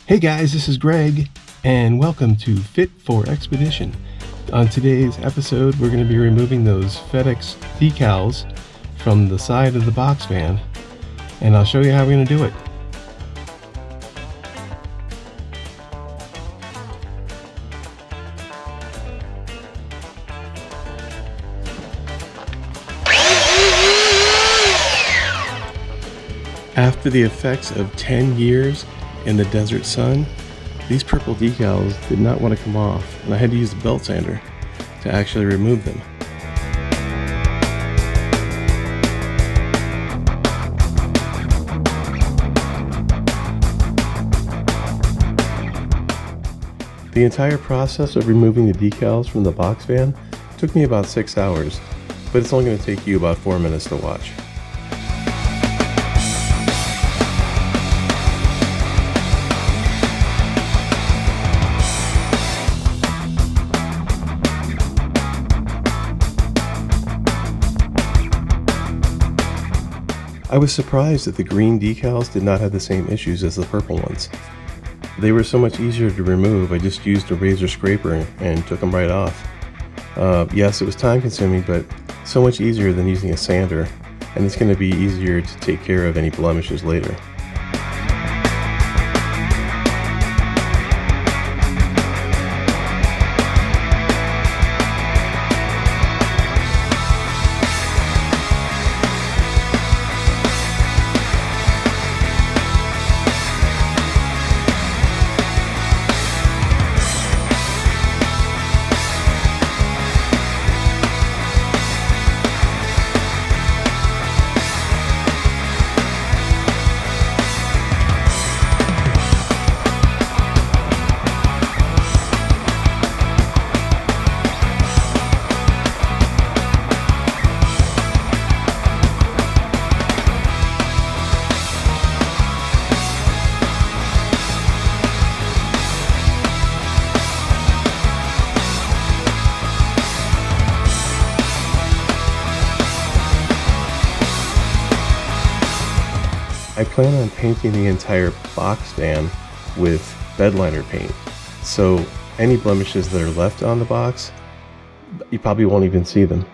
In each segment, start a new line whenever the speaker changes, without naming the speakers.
Hey guys, this is Greg, and welcome to Fit for Expedition. On today's episode, we're going to be removing those FedEx decals from the side of the box van, and I'll show you how we're going to do it. After the effects of 10 years in the desert sun, these purple decals did not want to come off, and I had to use the belt sander to actually remove them. The entire process of removing the decals from the box van took me about 6 hours, but it's only going to take you about 4 minutes to watch. I was surprised that the green decals did not have the same issues as the purple ones. They were so much easier to remove. I just used a razor scraper and took them right off. Yes, it was time consuming, but so much easier than using a sander, and it's going to be easier to take care of any blemishes later. I plan on painting the entire box van with bedliner paint, so any blemishes that are left on the box, you probably won't even see them.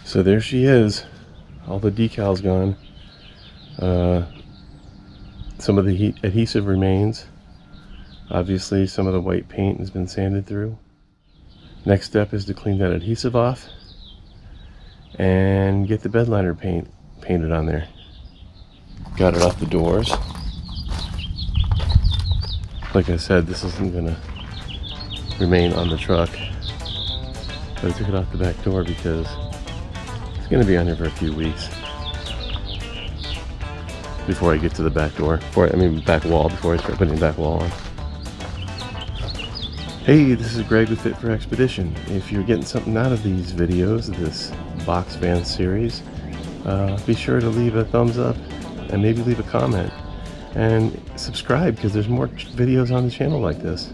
So there she is, all the decals gone. Some of the adhesive remains. Obviously some of the white paint has been sanded through. Next step is to clean that adhesive off and get the bedliner paint painted on there. Got it off the doors. Like I said, this isn't gonna remain on the truck, but I took it off the back door because it's going to be on here for a few weeks before I get to the back door, back wall, before I start putting the back wall on. Hey, this is Greg with Fit for Expedition. If you're getting something out of these videos, this box van series, be sure to leave a thumbs up and maybe leave a comment and subscribe, because there's more videos on the channel like this.